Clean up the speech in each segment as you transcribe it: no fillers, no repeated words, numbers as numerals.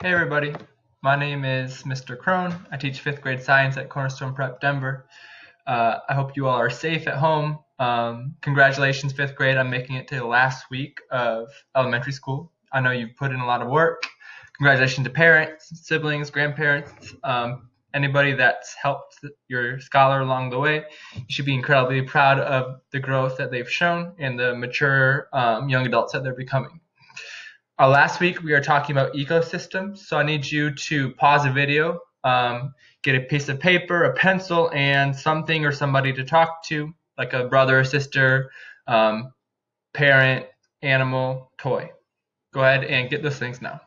Hey everybody, my name is Mr. Crone. I teach 5th grade science at Cornerstone Prep Denver. I hope you all are safe at home. Congratulations 5th grade on making it to the last week of elementary school. I know you've put in a lot of work. Congratulations to parents, siblings, grandparents, anybody that's helped your scholar along the way. You should be incredibly proud of the growth that they've shown and the mature young adults that they're becoming. Last week we were talking about ecosystems, so I need you to pause the video, get a piece of paper, a pencil, and something or somebody to talk to, like a brother or sister, parent, animal, toy. Go ahead and get those things now.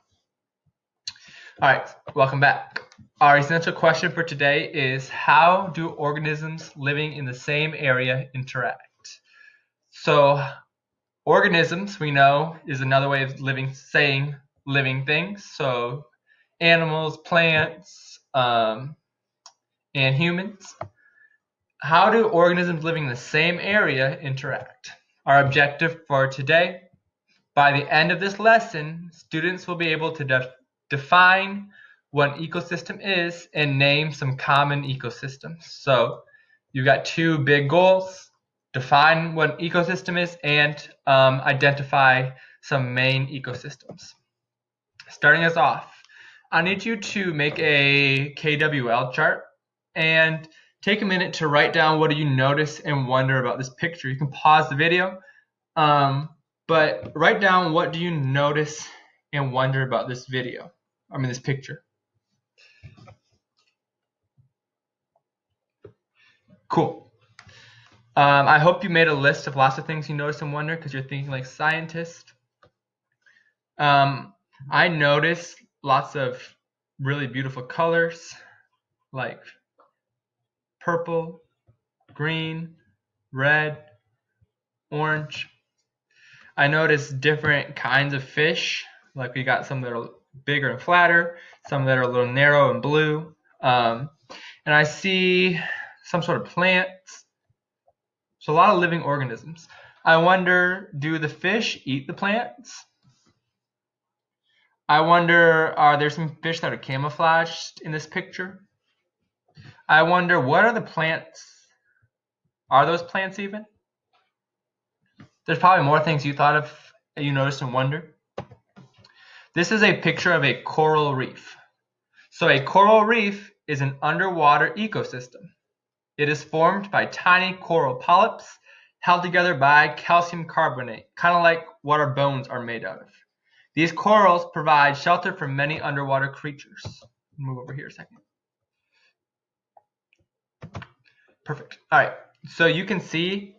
All right, welcome back. Our essential question for today is, how do organisms living in the same area interact? So organisms, we know, is another way of saying living things. So animals, plants, and humans. How do organisms living in the same area interact? Our objective for today, by the end of this lesson, students will be able to define what an ecosystem is and name some common ecosystems. So you've got two big goals: define what an ecosystem is and identify some main ecosystems. Starting us off, I need you to make a KWL chart and take a minute to write down what do you notice and wonder about this picture. You can pause the video, but write down what do you notice and wonder about this this picture. Cool. I hope you made a list of lots of things you notice and wonder because you're thinking like scientist. I noticed lots of really beautiful colors like purple, green, red, orange. I noticed different kinds of fish, like we got some that are bigger and flatter, some that are a little narrow and blue. And I see some sort of plants. So a lot of living organisms. I wonder, do the fish eat the plants? I wonder, are there some fish that are camouflaged in this picture? I wonder, what are the plants? Are those plants even? There's probably more things you thought of that you noticed and wondered. This is a picture of a coral reef. So a coral reef is an underwater ecosystem. It is formed by tiny coral polyps held together by calcium carbonate, kind of like what our bones are made out of. These corals provide shelter for many underwater creatures. Move over here a second. Perfect. All right. So you can see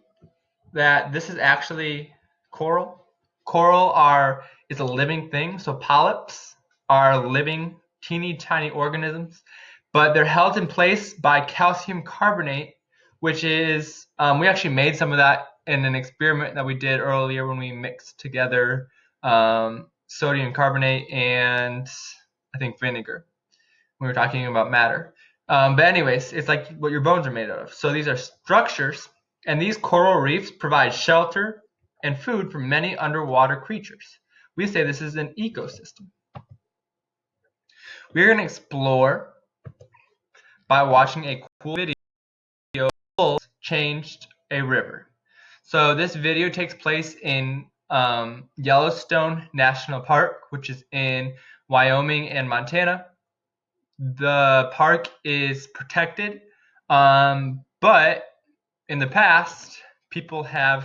that this is actually coral. Coral is a living thing. So polyps are living, teeny tiny organisms, but they're held in place by calcium carbonate, which is, we actually made some of that in an experiment that we did earlier when we mixed together sodium carbonate and I think vinegar. We were talking about matter. But anyways, it's like what your bones are made out of. So these are structures, and these coral reefs provide shelter and food for many underwater creatures. We say this is an ecosystem. We're going to explore by watching a cool video, Wolves Changed a River. So this video takes place in Yellowstone National Park, which is in Wyoming and Montana. The park is protected, but in the past, people have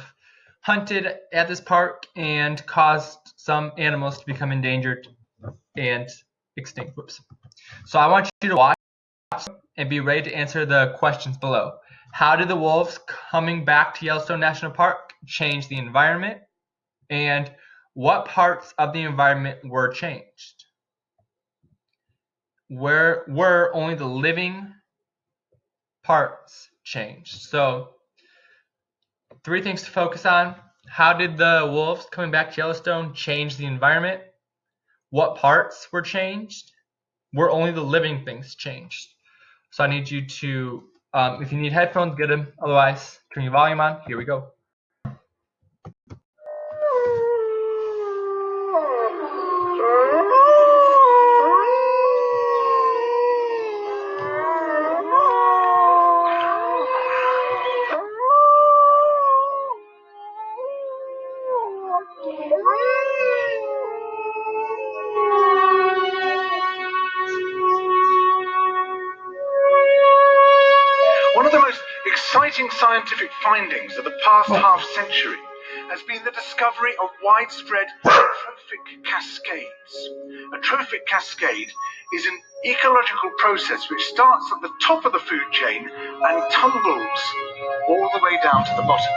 hunted at this park and caused some animals to become endangered and extinct. So I want you to watch and be ready to answer the questions below. How did the wolves coming back to Yellowstone National Park change the environment? And what parts of the environment were changed? Where were only the living parts changed? So 3 things to focus on. How did the wolves coming back to Yellowstone change the environment? What parts were changed? Were only the living things changed? So I need you to, if you need headphones, get them. Otherwise, turn your volume on. Here we go. exciting scientific findings of the past half-century has been the discovery of widespread trophic cascades. A trophic cascade is an ecological process which starts at the top of the food chain and tumbles all the way down to the bottom.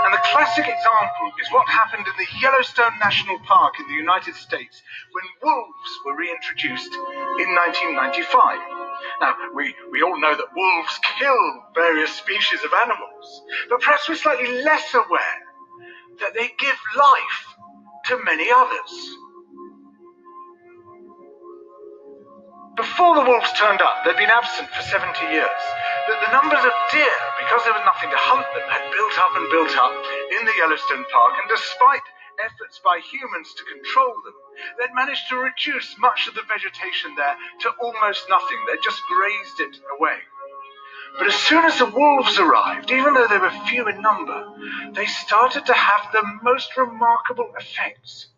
And the classic example is what happened in the Yellowstone National Park in the United States when wolves were reintroduced in 1995. Now, we all know that wolves kill various species of animals, but perhaps we're slightly less aware that they give life to many others. Before the wolves turned up, they'd been absent for 70 years. But the numbers of deer, because there was nothing to hunt them, had built up and built up in the Yellowstone Park, and despite efforts by humans to control them, they'd managed to reduce much of the vegetation there to almost nothing. They'd just grazed it away. But as soon as the wolves arrived, even though they were few in number, they started to have the most remarkable effects.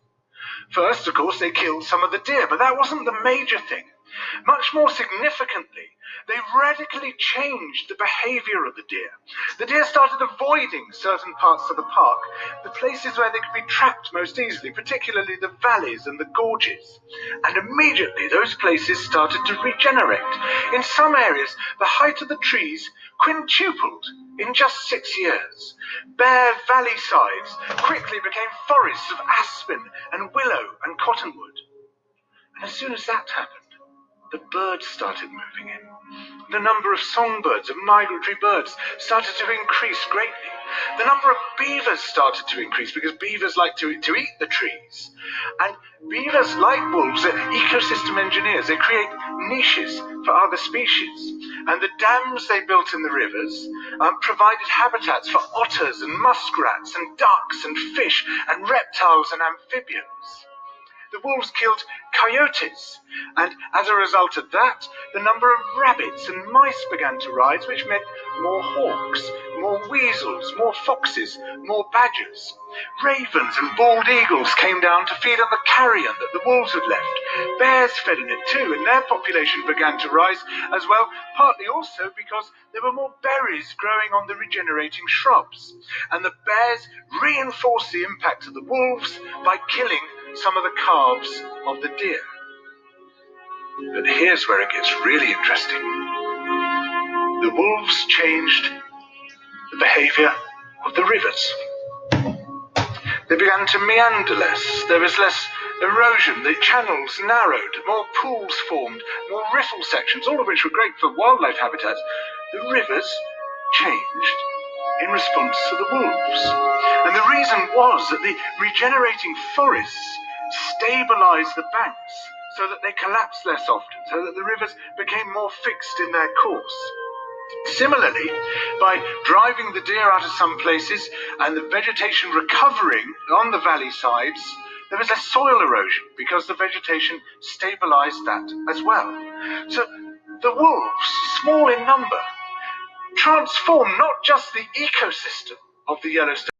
First, of course, they killed some of the deer, but that wasn't the major thing. Much more significantly, they radically changed the behavior of the deer. The deer started avoiding certain parts of the park, the places where they could be trapped most easily, particularly the valleys and the gorges. And immediately those places started to regenerate. In some areas, the height of the trees quintupled in just 6 years. Bare valley sides quickly became forests of aspen and willow and cottonwood. And as soon as that happened, the birds started moving in. The number of songbirds, of migratory birds, started to increase greatly. The number of beavers started to increase because beavers like to eat the trees. And beavers, like wolves, are ecosystem engineers. They create niches for other species. And the dams they built in the rivers provided habitats for otters and muskrats and ducks and fish and reptiles and amphibians. The wolves killed coyotes, and as a result of that, the number of rabbits and mice began to rise, which meant more hawks, more weasels, more foxes, more badgers. Ravens and bald eagles came down to feed on the carrion that the wolves had left. Bears fed on it too, and their population began to rise as well, partly also because there were more berries growing on the regenerating shrubs. And the bears reinforced the impact of the wolves by killing some of the calves of the deer. But here's where it gets really interesting. The wolves changed the behavior of the rivers. They began to meander less. There was less erosion. The channels narrowed. More pools formed. More riffle sections, all of which were great for wildlife habitats. The rivers changed in response to the wolves. And the reason was that the regenerating forests stabilized the banks so that they collapsed less often, so that the rivers became more fixed in their course. Similarly, by driving the deer out of some places and the vegetation recovering on the valley sides, there was less soil erosion because the vegetation stabilized that as well. So the wolves, small in number, transformed not just the ecosystem of the Yellowstone,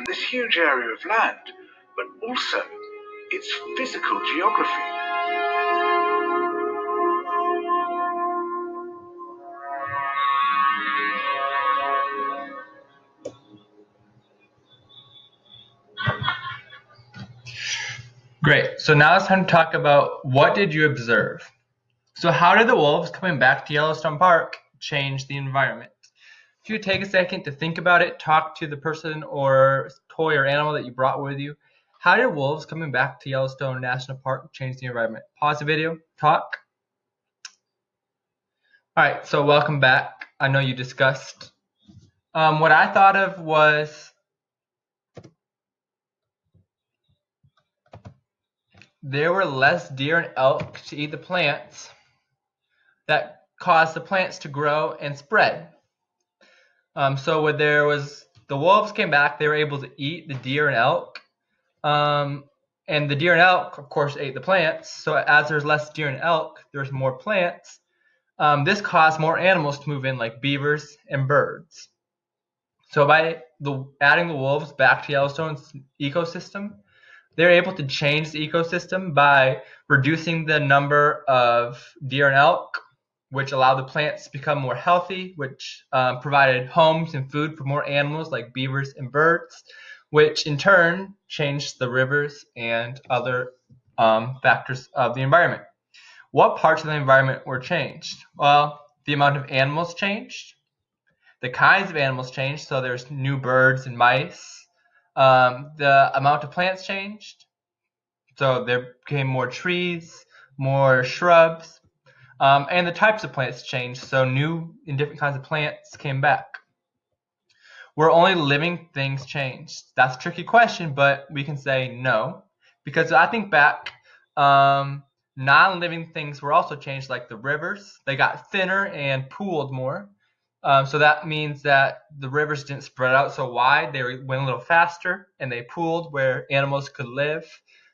this huge area of land, but also its physical geography. Great. So now it's time to talk about what did you observe? So how did the wolves coming back to Yellowstone Park change the environment? If you take a second to think about it, talk to the person or toy or animal that you brought with you. How did wolves coming back to Yellowstone National Park change the environment? Pause the video, talk. All right, so welcome back. I know you discussed. What I thought of was there were less deer and elk to eat the plants that caused the plants to grow and spread. So when there was the wolves came back, they were able to eat the deer and elk. And the deer and elk, of course, ate the plants. So as there's less deer and elk, there's more plants. This caused more animals to move in, like beavers and birds. So by adding the wolves back to Yellowstone's ecosystem, they're able to change the ecosystem by reducing the number of deer and elk, which allowed the plants to become more healthy, which provided homes and food for more animals like beavers and birds, which in turn changed the rivers and other factors of the environment. What parts of the environment were changed? Well, the amount of animals changed, the kinds of animals changed, so there's new birds and mice. The amount of plants changed, so there became more trees, more shrubs, and the types of plants changed, so new and different kinds of plants came back. Were only living things changed? That's a tricky question, but we can say no, because I think back, non-living things were also changed, like the rivers. They got thinner and pooled more. So that means that the rivers didn't spread out so wide. They went a little faster, and they pooled where animals could live.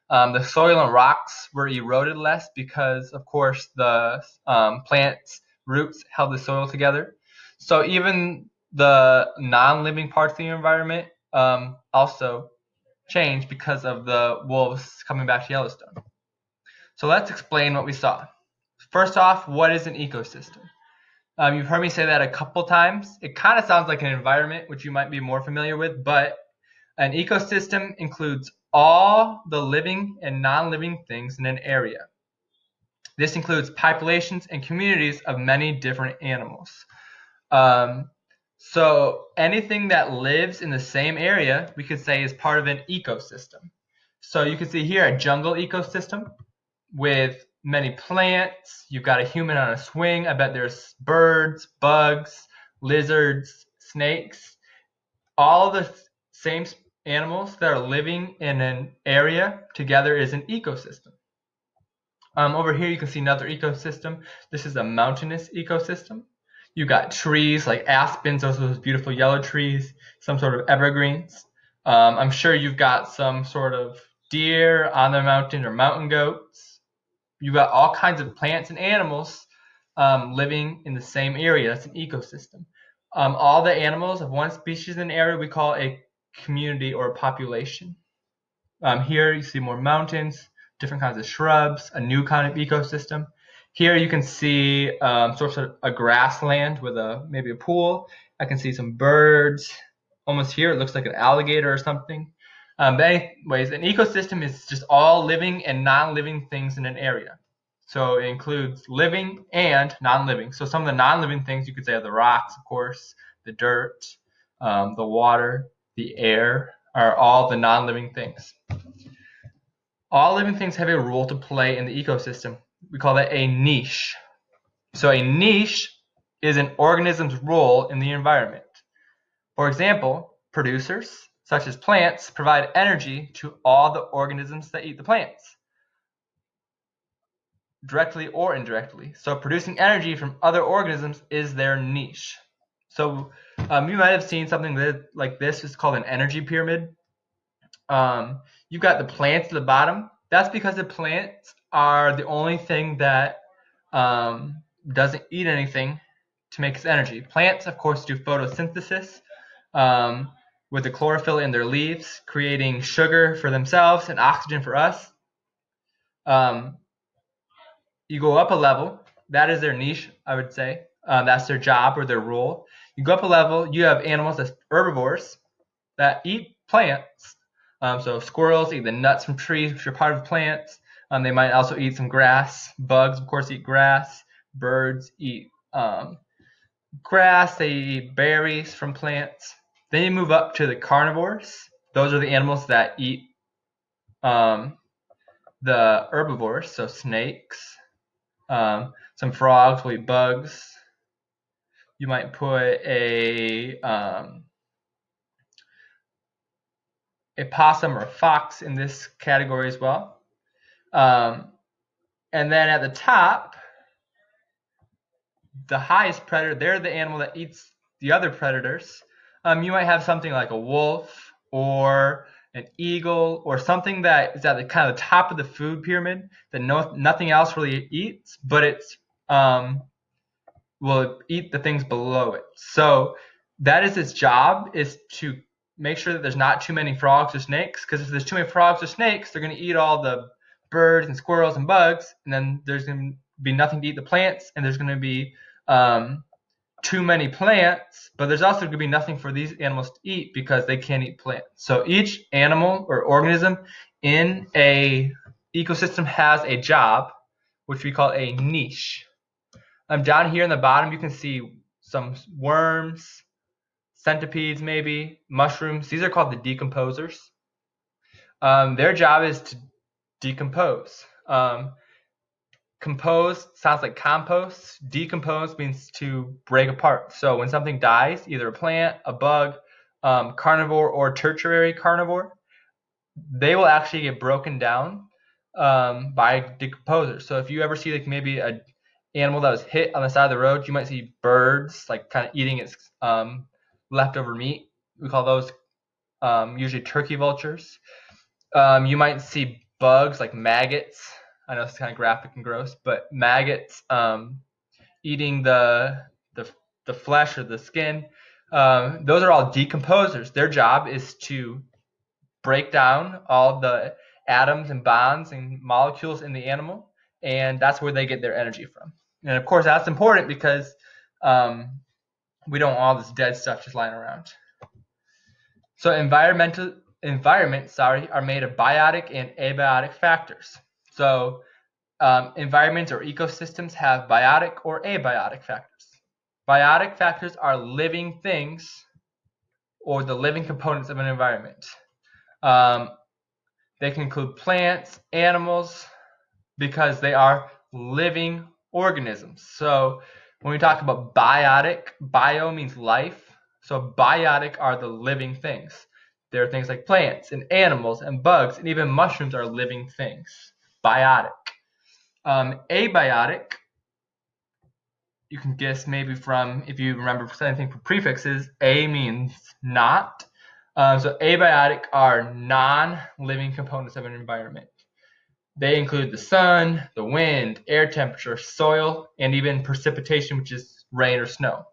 The soil and rocks were eroded less because, of course, the plants' roots held the soil together. So even the non-living parts of the environment also changed because of the wolves coming back to Yellowstone. So let's explain what we saw. First off, what is an ecosystem? You've heard me say that a couple times. It kind of sounds like an environment, which you might be more familiar with, but an ecosystem includes all the living and non-living things in an area. This includes populations and communities of many different animals. So anything that lives in the same area, we could say is part of an ecosystem. So you can see here a jungle ecosystem with many plants. You've got a human on a swing. I bet there's birds, bugs, lizards, snakes. All of the same animals that are living in an area together is an ecosystem. Over here you can see another ecosystem. This is a mountainous ecosystem. You've got trees like aspens, those beautiful yellow trees, some sort of evergreens. I'm sure you've got some sort of deer on the mountain or mountain goats. You've got all kinds of plants and animals living in the same area. That's an ecosystem. All the animals of one species in an area we call a community or a population. Here you see more mountains, different kinds of shrubs, a new kind of ecosystem. Here you can see sort of a grassland with maybe a pool. I can see some birds. Almost here it looks like an alligator or something. But anyways, an ecosystem is just all living and non-living things in an area. So it includes living and non-living. So some of the non-living things you could say are the rocks, of course, the dirt, the water, the air, are all the non-living things. All living things have a role to play in the ecosystem. We call that a niche. So a niche is an organism's role in the environment. For example, producers, such as plants, provide energy to all the organisms that eat the plants, directly or indirectly. So producing energy from other organisms is their niche. So you might have seen something like this. It's called an energy pyramid. You've got the plants at the bottom. That's because the plants are the only thing that doesn't eat anything to make its energy. Plants, of course, do photosynthesis with the chlorophyll in their leaves, creating sugar for themselves and oxygen for us. You go up a level. That is their niche, I would say. That's their job or their role. You go up a level. You have animals that's herbivores that eat plants. So squirrels eat the nuts from trees, which are part of plants. They might also eat some grass. Bugs, of course, eat grass. Birds eat grass. They eat berries from plants. Then you move up to the carnivores. Those are the animals that eat the herbivores, so snakes. Some frogs will eat bugs. You might put a possum or a fox in this category as well. And then at the top, the highest predator, they're the animal that eats the other predators. You might have something like a wolf or an eagle or something that is at the kind of the top of the food pyramid that nothing else really eats, but it's will eat the things below it. So that is its job, is to make sure that there's not too many frogs or snakes, because if there's too many frogs or snakes, they're going to eat all the birds and squirrels and bugs, and then there's going to be nothing to eat the plants, and there's going to be too many plants, but there's also going to be nothing for these animals to eat because they can't eat plants. So each animal or organism in a ecosystem has a job, which we call a niche. Down here in the bottom, you can see some worms, centipedes, maybe mushrooms. These are called the decomposers. Their job is to decompose. Compose sounds like compost. Decompose means to break apart. So when something dies, either a plant, a bug, carnivore or tertiary carnivore, they will actually get broken down by decomposers. So if you ever see like maybe a animal that was hit on the side of the road, you might see birds like kind of eating its leftover meat. We call those usually turkey vultures. You might see bugs like maggots. I know it's kind of graphic and gross, but maggots eating the flesh or the skin. Those are all decomposers. Their job is to break down all the atoms and bonds and molecules in the animal, and that's where they get their energy from. And of course, that's important because we don't want all this dead stuff just lying around. So environments are made of biotic and abiotic factors. So environments or ecosystems have biotic or abiotic factors. Biotic factors are living things or the living components of an environment. They can include plants, animals, because they are living organisms. So when we talk about biotic, bio means life. So biotic are the living things. There are things like plants and animals and bugs and even mushrooms are living things. Biotic. Abiotic, you can guess maybe from, if you remember anything from prefixes, a means not. So abiotic are non-living components of an environment. They include the sun, the wind, air temperature, soil, and even precipitation, which is rain or snow.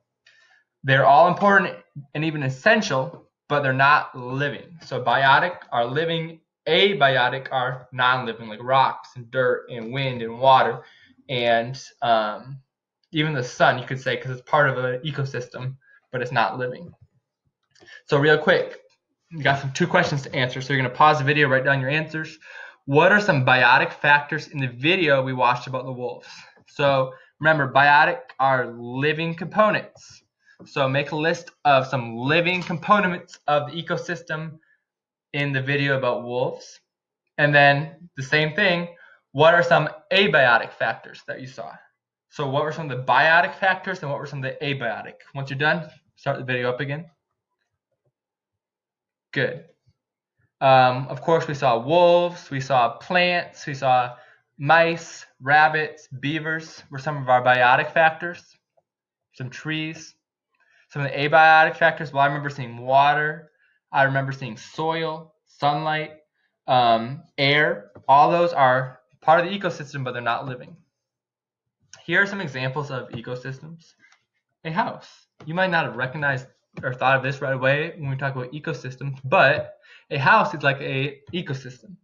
They're all important and even essential, but they're not living. So biotic are living, abiotic are non-living, like rocks and dirt and wind and water, and even the sun, you could say, because it's part of an ecosystem, but it's not living. So real quick, you got 2 questions to answer. So you're going to pause the video, write down your answers. What are some biotic factors in the video we watched about the wolves? So remember, biotic are living components. So make a list of some living components of the ecosystem in the video about wolves. And then the same thing, what are some abiotic factors that you saw? So what were some of the biotic factors and what were some of the abiotic? Once you're done, start the video up again. Good. Of course, we saw wolves, we saw plants, we saw mice, rabbits, beavers were some of our biotic factors. Some trees. Some of the abiotic factors, well, I remember seeing water. I remember seeing soil, sunlight, air. All those are part of the ecosystem, but they're not living. Here are some examples of ecosystems. A house. You might not have recognized or thought of this right away when we talk about ecosystems, but a house is like an ecosystem.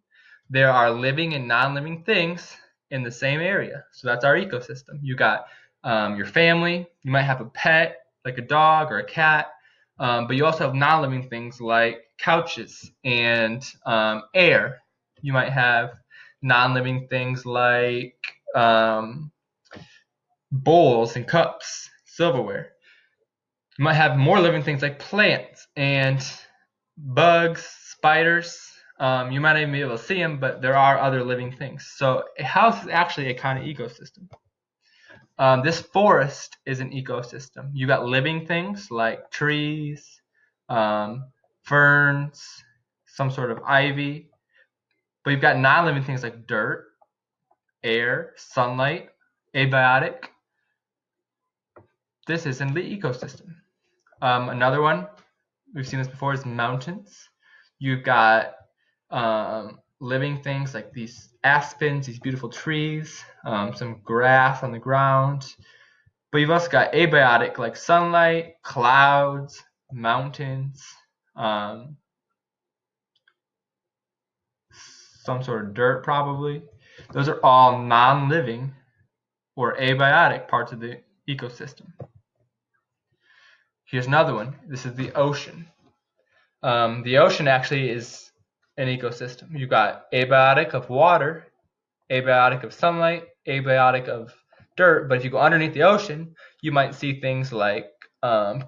There are living and non-living things in the same area. So that's our ecosystem. You got your family. You might have a pet, like a dog or a cat, but you also have non-living things like couches and air. You might have non-living things like bowls and cups, silverware. You might have more living things like plants and bugs, spiders. You might not even be able to see them, but there are other living things. So a house is actually a kind of ecosystem. This forest is an ecosystem. You got living things like trees, ferns, some sort of ivy, but you've got non-living things like dirt, air, sunlight, abiotic. This is in the ecosystem. Another one, we've seen this before, is mountains. You've got living things like these aspens, these beautiful trees, some grass on the ground. But you've also got abiotic like sunlight, clouds, mountains, some sort of dirt probably. Those are all non-living or abiotic parts of the ecosystem. Here's another one. This is the ocean. The ocean actually is an ecosystem. You've got abiotic of water, abiotic of sunlight, abiotic of dirt. But if you go underneath the ocean, you might see things like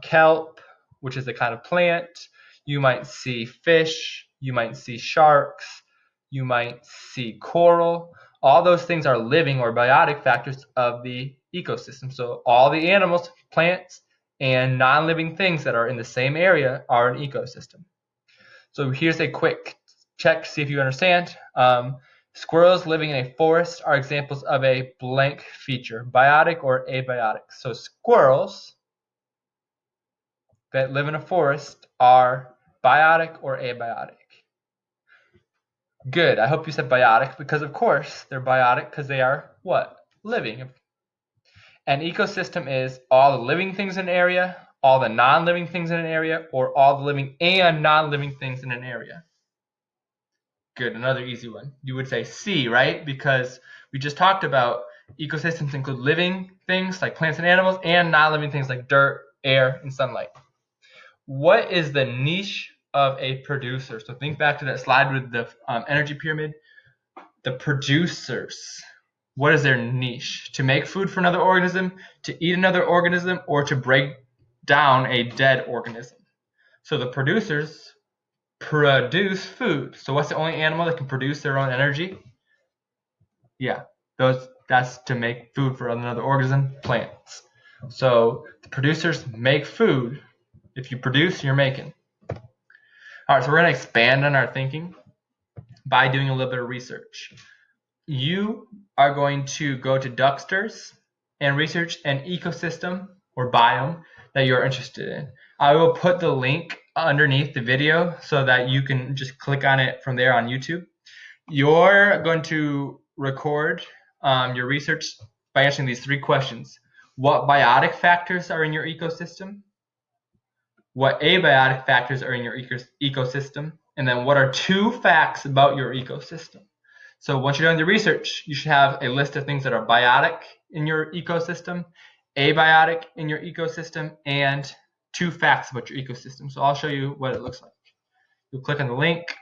kelp, which is a kind of plant. You might see fish. You might see sharks. You might see coral. All those things are living or biotic factors of the ecosystem. So all the animals, plants, and non-living things that are in the same area are an ecosystem. So here's a quick check to see if you understand. Squirrels living in a forest are examples of a blank feature, biotic or abiotic. So squirrels that live in a forest are biotic or abiotic. Good. I hope you said biotic because, of course, they're biotic because they are what? Living. An ecosystem is all the living things in an area, all the non-living things in an area, or all the living and non-living things in an area. Good. Another easy one. You would say C, right? Because we just talked about ecosystems include living things like plants and animals and non-living things like dirt, air, and sunlight. What is the niche of a producer? So think back to that slide with the energy pyramid. The producers. What is their niche? To make food for another organism, to eat another organism, or to break down a dead organism? So the producers produce food. So what's the only animal that can produce their own energy? Yeah, that's to make food for another organism, plants. So the producers make food. If you produce, you're making. All right, so we're going to expand on our thinking by doing a little bit of research. You are going to go to Ducksters and research an ecosystem or biome that you're interested in. I will put the link underneath the video so that you can just click on it from there on YouTube. You're going to record your research by answering these 3 questions. What biotic factors are in your ecosystem? What abiotic factors are in your ecosystem? And then what are 2 facts about your ecosystem? So once you're doing the research, you should have a list of things that are biotic in your ecosystem, abiotic in your ecosystem, and 2 facts about your ecosystem. So I'll show you what it looks like. You'll click on the link.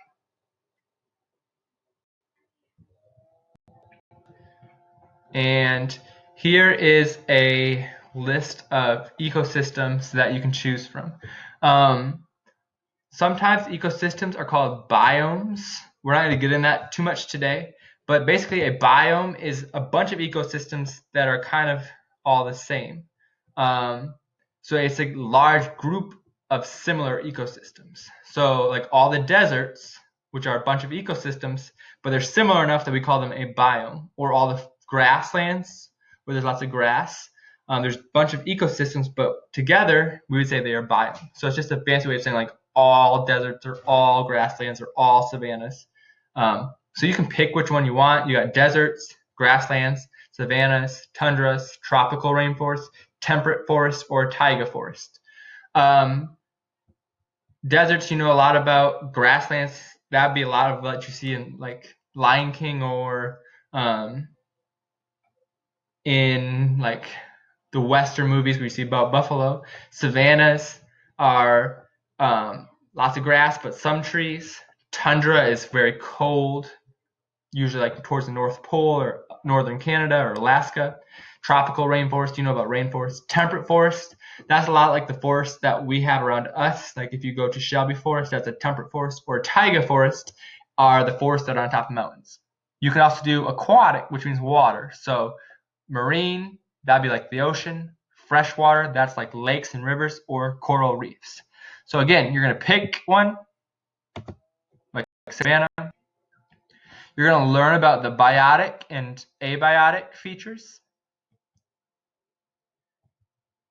And here is a list of ecosystems that you can choose from. Sometimes ecosystems are called biomes. We're not going to get into that too much today, but basically a biome is a bunch of ecosystems that are kind of all the same. So it's a large group of similar ecosystems. So like all the deserts, which are a bunch of ecosystems, but they're similar enough that we call them a biome, or all the grasslands where there's lots of grass. There's a bunch of ecosystems, but together we would say they are biome. So it's just a fancy way of saying like all deserts or all grasslands or all savannas. So you can pick which one you want. You got deserts, grasslands, savannas, tundras, tropical rainforests, temperate forest, or taiga forest. Deserts, you know a lot about. Grasslands, that'd be a lot of what you see in like Lion King or in like the Western movies we see about buffalo. Savannas are lots of grass, but some trees. Tundra is very cold, usually like towards the North Pole or northern Canada or Alaska. Tropical rainforest, you know about rainforest. Temperate forest, that's a lot like the forest that we have around us. Like if you go to Shelby Forest, that's a temperate forest. Or taiga forest are the forests that are on top of mountains. You can also do aquatic, which means water. So marine, that'd be like the ocean. Freshwater, that's like lakes and rivers or coral reefs. So again, you're going to pick one, like savanna. You're going to learn about the biotic and abiotic features.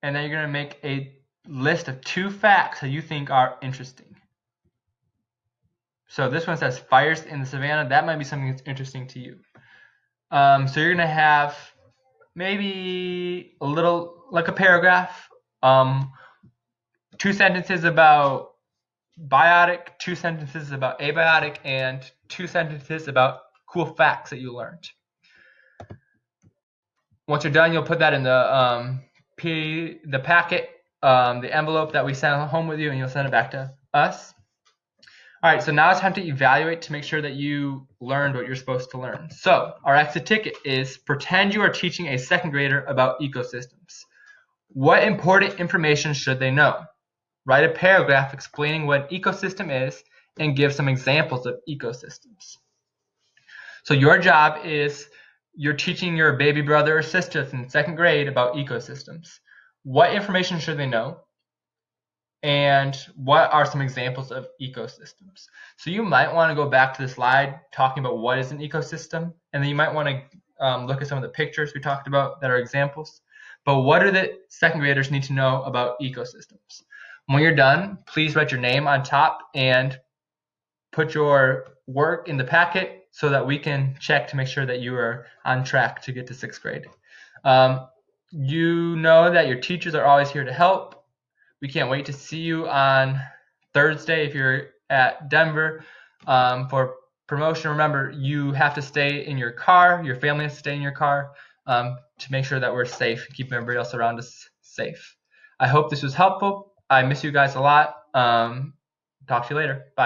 And then you're going to make a list of 2 facts that you think are interesting. So this one says fires in the savanna. That might be something that's interesting to you. So you're going to have maybe a little, like a paragraph, 2 sentences about biotic, 2 sentences about abiotic, and 2 sentences about cool facts that you learned. Once you're done, you'll put that in the packet, the envelope that we sent home with you, and you'll send it back to us. All right, so now it's time to evaluate to make sure that you learned what you're supposed to learn. So our exit ticket is pretend you are teaching a second grader about ecosystems. What important information should they know? Write a paragraph explaining what an ecosystem is and give some examples of ecosystems. So your job is you're teaching your baby brother or sister in second grade about ecosystems. What information should they know? And what are some examples of ecosystems? So you might want to go back to the slide talking about what is an ecosystem, and then you might want to look at some of the pictures we talked about that are examples. But what do the second graders need to know about ecosystems? When you're done, please write your name on top and put your work in the packet so that we can check to make sure that you are on track to get to sixth grade. You know that your teachers are always here to help. We can't wait to see you on Thursday if you're at Denver for promotion. Remember, you have to stay in your car. Your family has to stay in your car to make sure that we're safe, keep everybody else around us safe. I hope this was helpful. I miss you guys a lot. Talk to you later. Bye.